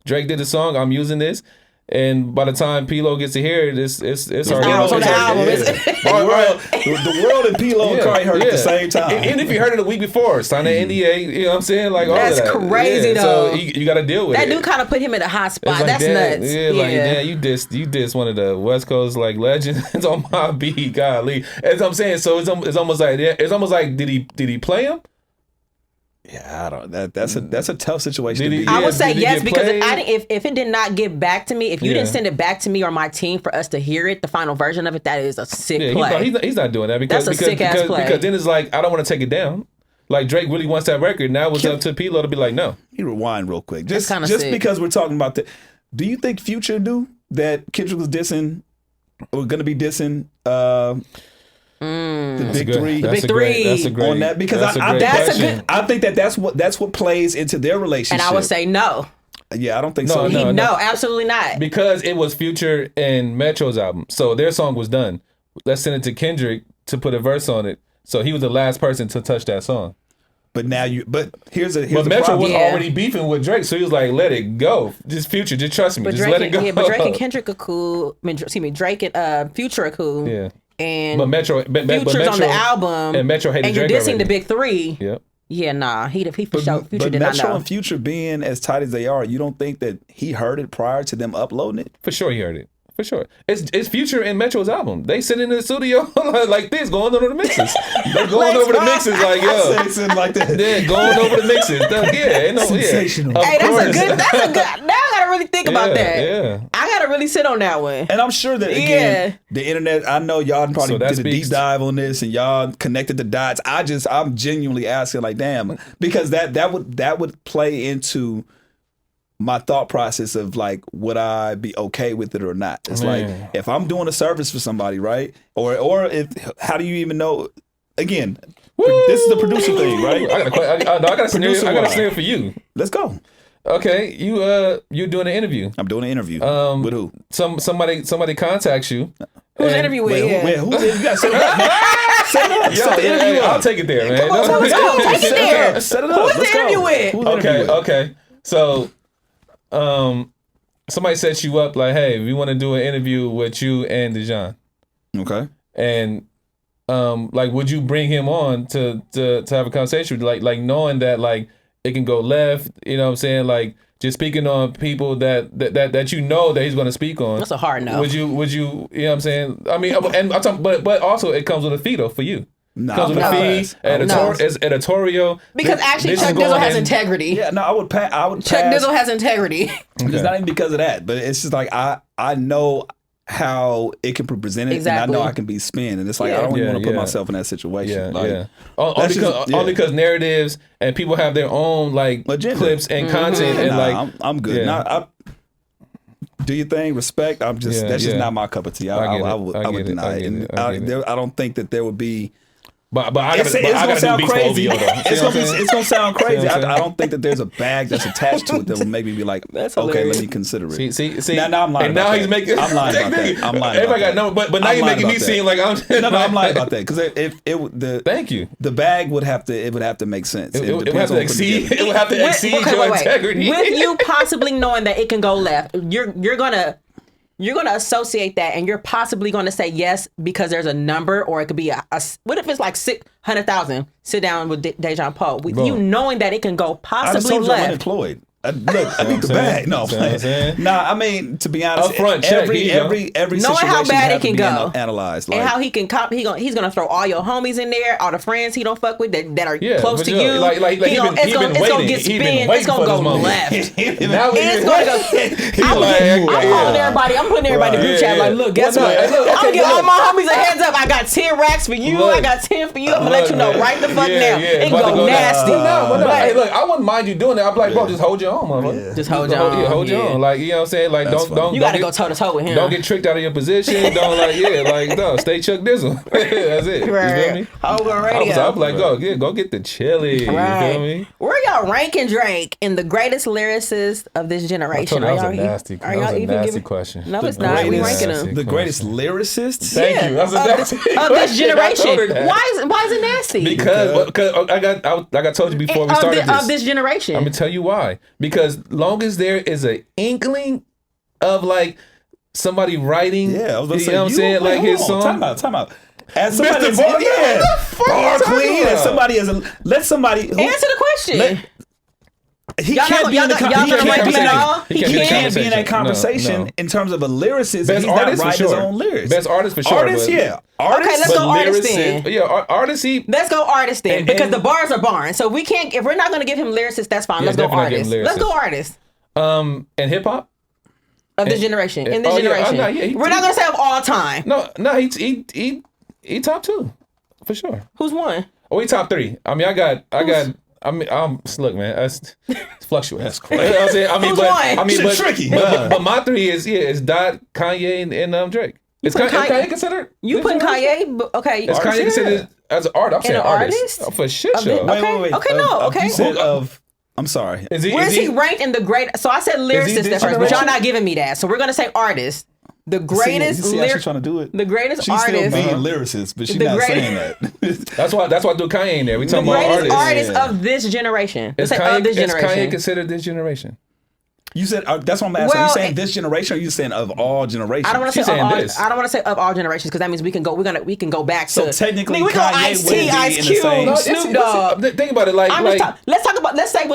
Drake did the song. I'm using this. And by the time P-Lo gets to hear it, it's already on the album. The world and P-Lo and Kari heard it at the same time. Even if you heard it a week before, sign an NDA, you know what I'm saying? Like all that's of that. Crazy though. So you got to deal with that it. That dude kind of put him in a hot spot. Like, that's nuts. Yeah, like damn, you dissed one of the West Coast like legends on my beat. Golly, as I'm saying, so it's almost like did he play him? Yeah, I don't. That's a tough situation. I would say yes because if it did not get back to me, if you didn't send it back to me or my team for us to hear it, the final version of it, that is a sick play. He's not doing that because that's a sick ass play. Because then it's like I don't want to take it down. Like Drake really wants that record. Now it's up to P-Lo to be like, no. Let me rewind real quick. Just because we're talking about that. Do you think Future knew that Kendrick was dissing or going to be dissing? The big three. That's a great on that because I think that's what plays into their relationship. And I would say no. Yeah, I don't think so. No, absolutely not. Because it was Future and Metro's album, so their song was done. Let's send it to Kendrick to put a verse on it. So he was the last person to touch that song. But now here's the Metro problem. was already beefing with Drake, so he was like, "Let it go, just Future, just trust me, let it go." Yeah, but Drake and Kendrick are cool. Drake and Future are cool. Yeah. And but Future's on the album, and Metro hated Drake and you're dissing already. the big three. Yep. Yeah, nah, he for sure. Future did not know. Metro and Future being as tight as they are, you don't think that he heard it prior to them uploading it? For sure, he heard it. For sure. It's Future and Metro's album. They sit in the studio like this, going over the mixes. They're going over the mixes like, yo. Something like that. They're going over the mixes. Sensational. Hey, that's a good. Now I gotta really think about that. Yeah. I gotta really sit on that one. And I'm sure that again, the internet. I know y'all probably did a deep dive on this, and y'all connected the dots. I'm genuinely asking, like, damn, because that would play into my thought process of like, would I be okay with it or not? It's like, if I'm doing a service for somebody, right? Or if, how do you even know? Again, this is the producer thing, right? I got a scenario for you. Let's go. Okay, you're doing an interview. I'm doing an interview. With who? Somebody contacts you. Who's the interview with? You got to set it up. Set the interview up. I'll take it there, man. Come on, let's go. Take it there. Set it up. Who's the interview with? Okay. So, somebody sets you up like, hey, we want to do an interview with you and Dijon. Okay. And like, would you bring him on to have a conversation, like knowing that like it can go left, you know what I'm saying? Like, just speaking on people that you know that he's going to speak on. That's a hard no. Would you you know what I'm saying? I mean, and I'm talking, but also it comes with a fee though for you. No, comes with a fee, editorial. Because actually, Chuck Dizzle has integrity. Yeah, no, I would pass. Chuck Dizzle has integrity. It's not even because of that, but it's just like I know how it can be presented, and I know I can be spin, and it's like I don't even want to put myself in that situation. Only because narratives and people have their own like agenda. Clips and content, and like I'm good. Nah, do your thing, respect. I'm just that's just not my cup of tea. I would deny it, and I don't think that there would be. But it's gonna sound crazy. It's gonna sound crazy. I don't think that there's a bag that's attached to it that will make me be like, okay, let me consider it. See. Now I'm lying. And now he's making. I'm lying about that. I'm lying. Everybody got no, but now you're making me seem like I'm. No, I'm lying about that because Thank you. The bag would have to make sense. It would have to exceed. It would have to exceed your integrity. With you possibly knowing that it can go left, you're gonna associate that, and you're possibly going to say yes because there's a number, or it could be a what if it's like 600,000? Sit down with Dejan Poe with you knowing that it can go possibly left. I'm unemployed. Look, I need the bag. No, I mean, to be honest, upfront every knowing situation how bad it can go, analyzed, and how he can he's gonna throw all your homies in there, all the friends he don't fuck with that are close to you. It's gonna get spin. It's gonna go left. It's gonna go. I'm calling everybody. I'm putting everybody in the group chat. Like, look, guess what? I'm gonna give all my homies a heads up. I got 10 racks for you. I got 10 for you. I'm gonna let you know right the fuck now. It go nasty. Hey, look, I wouldn't mind you doing that. I'm like, bro, just hold your own, motherfucker. Just hold your own. Yeah, hold your own. Like, you know what I'm saying? Like, don't. You gotta go toe to toe with him. Don't get tricked out of your position. Don't stay Chuck Dizzle. That's it. Right. You feel me? Over radio. I'm like, go get the chili. Right. You feel me? Where y'all ranking Drake in the greatest lyricist of this generation? That was a nasty question. No, it's not. We ranking him. The greatest lyricist? Thank you. That's a nasty question. Of this generation. Why is it nasty? Because like I told you before we started this. Of this generation. I'm gonna tell you why. Because long as there is an inkling of like somebody writing, I was gonna say, you know what I'm saying, like his song. Time out. As somebody Mr. Bar, bar queen, as somebody let somebody answer the question. He can't be in that conversation in terms of a lyricist. He's not writing his own lyrics. Best artist for sure. Artist, yeah. Artist, okay, let's go artist then. Yeah, artist. Let's go artist then, because the bars are barring. So we can't. If we're not going to give him lyricist, that's fine. Let's go artist. Let's go artist. And hip hop of this generation. In this generation, we're not going to say of all time. No, he top 2 for sure. Who's one? Oh, he top 3. I mean, I got. Look, man, it's fluctuating. That's crazy. You know what I'm saying? But tricky. But my 3 is Dot, Kanye, and Drake. Is Kanye considered? You put Kanye? Okay. Is Kanye considered as an artist? I'm saying artist. Oh, for shit show. Wait. Okay, no. Okay. You said of. I'm sorry. Where is he ranked in the great? So I said lyricist at first, but y'all not giving me that. So we're gonna say artist. The greatest lyric. Trying to do it. The greatest she's artist. She's still being lyricist, but she's not saying that. That's why I do Kanye in there. We talking about artists. The greatest artist of this generation. Is Kanye considered this generation? You said that's what I'm asking. Are you saying this generation, or are you saying of all generations? I don't want to say of all. I don't want to say of all generations because that means we can go back to. So technically, we Kanye Ice T, Ice Cube, Snoop Dogg. Think about it. Let's say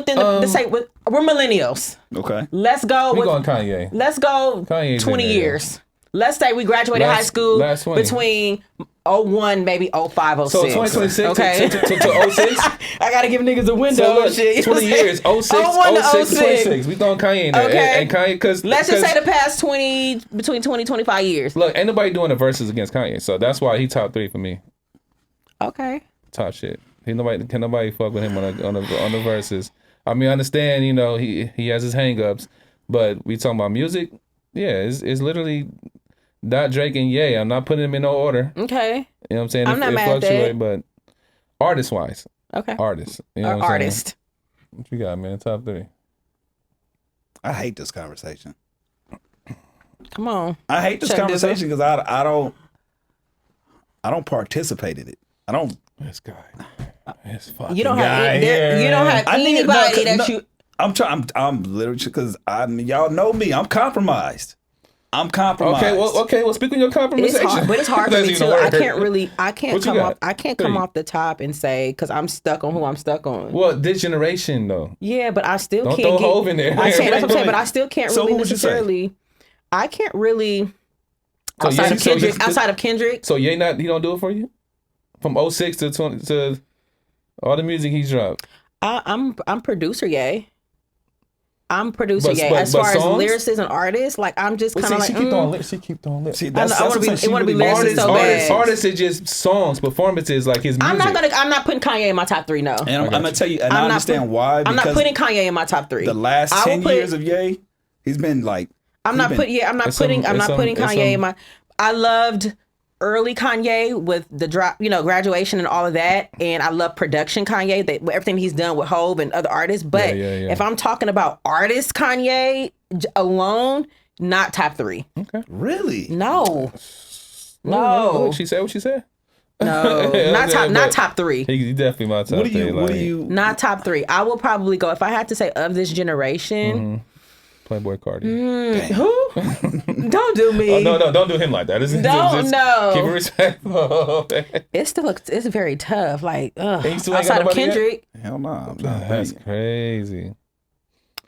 we're millennials. Okay. Let's go. We're going Kanye. Let's go. 20 years. let's say we graduated high school between 01, maybe 05, 06. So 2026 okay? to 06? I got to give niggas a window So look, and shit. 20 years, 06, 01 to 06 to 26. We throwing Kanye in there. Okay. And Kanye, because... Let's just say the past 20, between 20, 25 years. Look, ain't nobody doing the verses against Kanye, so that's why he top 3 for me. Okay. Top shit. Can't nobody fuck with him on the verses. I mean, I understand, you know, he has his hang-ups, but we talking about music, yeah, it's literally Dot, Drake, and Ye. I'm not putting them in no order. Okay. You know what I'm saying? I'm not mad at that. But artist-wise. Okay. Artist. You know what I'm artist. saying? What you got, man? Top 3. I hate this conversation. Come on. I hate this conversation because I don't participate in it. I don't. This guy. This fucking You don't guy have here. you don't have anybody you. I'm literally because y'all know me. I'm compromised. Okay, well, speak on your compromisation. It's hard, but it's hard for me too. I can't come off the top and say because I'm stuck on who I'm stuck on. Well, this generation though. Yeah, but I still don't can't throw Hov in there. That's what I'm saying, but I still can't really necessarily. I can't really outside of Kendrick. So he don't do it for you? From 06 to 20 to all the music he's dropped. I'm producer, yay. I'm producer, yay. As far as lyricists and artists, like I'm just kind of like. She keep throwing lips. She keep throwing lips. See, that's I want to be lyricist so bad. Artists are just songs, performances, like his music. I'm not putting Kanye in my top 3. No. And I'm gonna tell you, and I understand why. I'm not putting Kanye in my top 3. The last 10 years of Ye, he's been like. I'm not putting Kanye in my. I loved early Kanye with the drop, graduation and all of that, and I love production Kanye, everything he's done with Hov and other artists. But if I'm talking about artist Kanye alone, not top 3. Okay, really? No. She said what she said. No, not top 3. He's definitely my top 3. What do you? Not top 3. I will probably go if I had to say of this generation. Mm-hmm. Playboy Cardi. Who? Don't do me. Oh, no, don't do him like that. No. Keep it respectful. It's very tough. Like, outside of Kendrick. Hell no. That's crazy.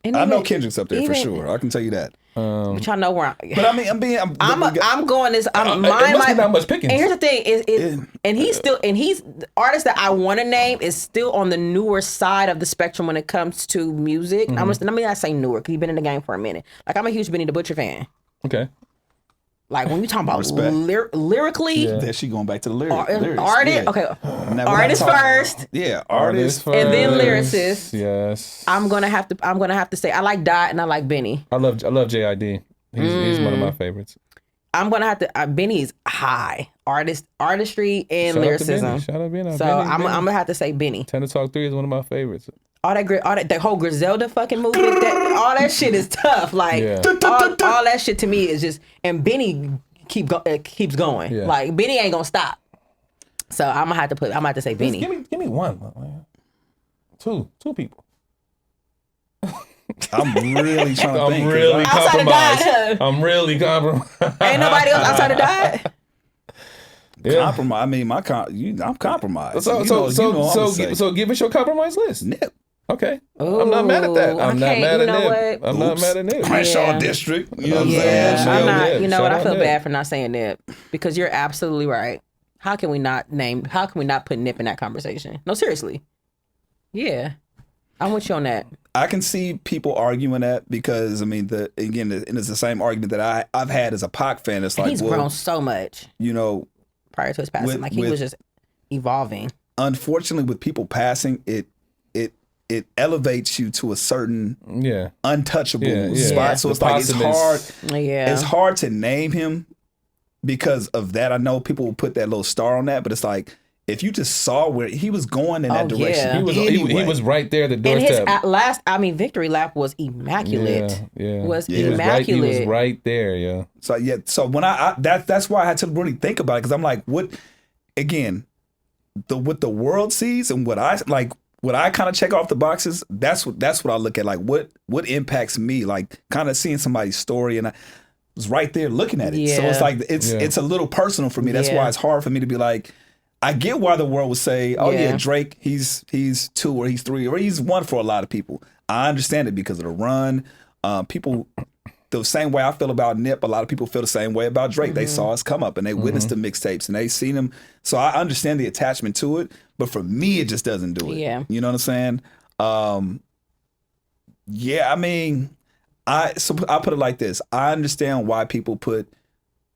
I know Kendrick's up there for sure. I can tell you that. But y'all know where But I mean, I'm going this. Must be not much picking. And here's the thing: he's the artist that I want to name is still on the newer side of the spectrum when it comes to music. Mm-hmm. Let me not say newer because he's been in the game for a minute. Like I'm a huge Benny the Butcher fan. Okay. Like when you talking about lyrically, there she going back to the lyrics. Artist, okay, artist first. Yeah, artist first, and then lyricist. Yes, I'm gonna have to say I like Dot and I like Benny. I love JID. He's one of my favorites. I'm gonna have to. Benny's high artistry and lyricism. Shout out Benny. So I'm gonna have to say Benny. 10 to Talk 3 is one of my favorites. All that whole Griselda fucking movement, all that shit is tough. Like all that shit to me is just, and Benny keeps going. Yeah. Like Benny ain't gonna stop. So I'm gonna have to say Benny. Give me one. Two people. I'm really trying to think. I'm really compromised. I'm really compromised. Ain't nobody else outside of that. Yeah. Compromise. I mean, I'm compromised. So give us your compromise list. Nip. Okay. Ooh, I'm not mad at that. I'm not mad at Nip. I'm not mad at Nip. Crenshaw District. You know what I'm saying? I'm not. You know what? I feel bad for not saying Nip because you're absolutely right. How can we not put Nip in that conversation? No, seriously. Yeah. I'm with you on that. I can see people arguing that because I mean, it's the same argument that I've had as a Pac fan. It's like he's grown so much. Prior to his passing, he was just evolving. Unfortunately, with people passing, it elevates you to a certain untouchable spot. So it's like it's hard. Yeah, it's hard to name him because of that. I know people will put that little star on that, but it's like if you just saw where he was going in that direction, he was right there at the doorstep. And his victory lap was immaculate. Immaculate. He was right there. Yeah. So when that's why I had to really think about it because I'm like, what the world sees and what I kind of check off the boxes. That's what I look at. Like what impacts me. Like kind of seeing somebody's story and I was right there looking at it. Yeah. So it's like it's a little personal for me. That's why it's hard for me to be like. I get why the world would say, "Oh yeah, Drake, he's 2 or he's 3 or he's 1 for a lot of people." I understand it because of the run. People the same way I feel about Nip, a lot of people feel the same way about Drake. They saw us come up and they witnessed the mixtapes and they seen them. So I understand the attachment to it, but for me, it just doesn't do it. Yeah. You know what I'm saying? Yeah, I mean, I put it like this. I understand why people put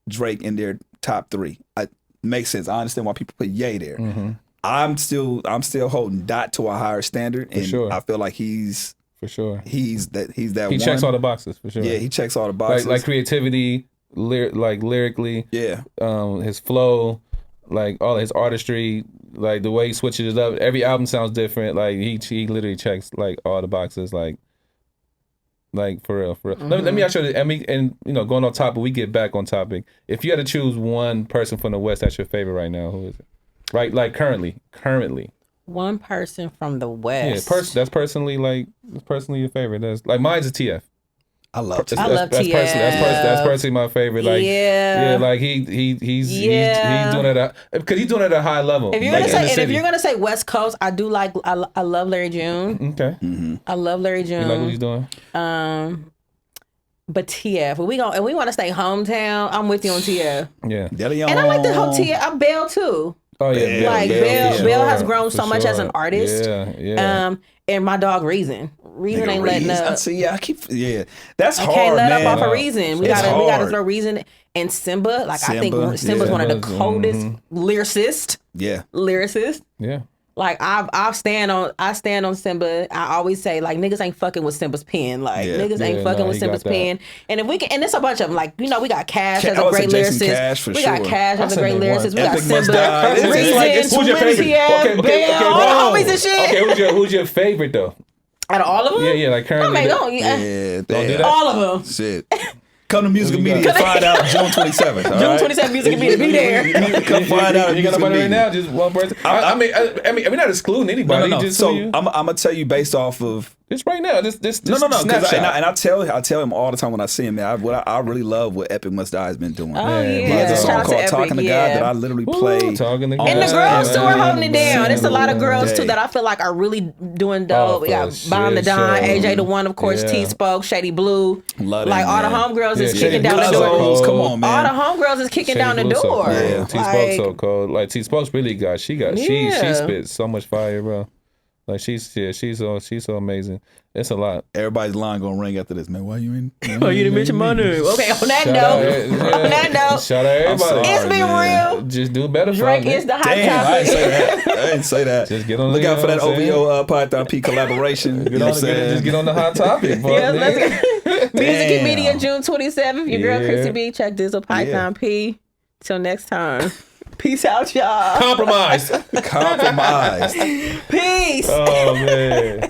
Drake in their top 3. It makes sense. I understand why people put Ye there. I'm still holding Dot to a higher standard, and I feel like he's that He one. checks all the boxes for sure. Yeah, he checks all the boxes. Like creativity, lyrically. Yeah. His flow, like all his artistry, like the way he switches it up. Every album sounds different. Like he literally checks like all the boxes. Like for real. Let me ask you, and you know, going on topic, we get back on topic. If you had to choose one person from the West that's your favorite right now, who is it? Right, like currently. One person from the West. Yeah, that's personally your favorite. That's like mine's a TF. I love TF. That's personally my favorite. Like, yeah, like he's doing it because he's doing it at a high level. If you're gonna say West Coast, I do like I love Larry June. Okay, I love Larry June. You like what he's doing? But TF, we want to stay hometown. I'm with you on TF. Yeah, and I like the whole TF. I'm Bell too. Oh yeah, like Bell has grown so much as an artist. Yeah. And my dog Reason ain't letting up. See, that's hard. Can't let man. up off of Reason. We gotta throw Reason and Simba. Like I think Simba's one of the coldest lyricists. Yeah, Yeah. Like I stand on Simba. I always say like niggas ain't fucking with Simba's pen. Like niggas ain't fucking with Simba's pen. And if we can, and it's a bunch of them. Like you know we got Cash as a great lyricist. We got Cash as a great lyricist. We got Simba, Reason, who's your favorite? Okay, all the homies and shit. Okay, who's your favorite though? Out of all of them? Yeah, like currently. Don't do that. All of them. Shit. Come to Music Media and find out June 27th. June 27th, Music Media, be there. Come find out. You got nobody right now, just one person. I mean, we're not excluding anybody. No. Just so I'm gonna tell you based off of just right now. This No. snapshot. And I tell him all the time when I see him, man. I really love what Epic Must Die has been doing. Oh yeah, he has a song called "Talking to God" that I literally play. Talking to God. And the girls too are holding it down. There's a lot of girls too that I feel like are really doing dope. We got Bomb the Don, AJ the One, of course, T Spoke, Shady Blue. Love like all the homegirls is kicking down the door. Come on, man. All the homegirls is kicking down the door. Yeah. T Spoke's so cold. Like T Spoke's really she spits so much fire, bro. Like she's so amazing. It's a lot. Everybody's line gonna ring after this, man. Why you in? Oh, you didn't mention my name. Okay, on that note, shout out everybody. It's been real. Just do better. Drake is the hot topic. I didn't say that. Just get on. Look out for that OVO Python P collaboration. Just get on the hot topic. Music and Media, June 27th. Your girl Khrissy B. Check Dizzle Python P. Till next time. Peace out, y'all. Compromise. Compromise. Peace. Oh man.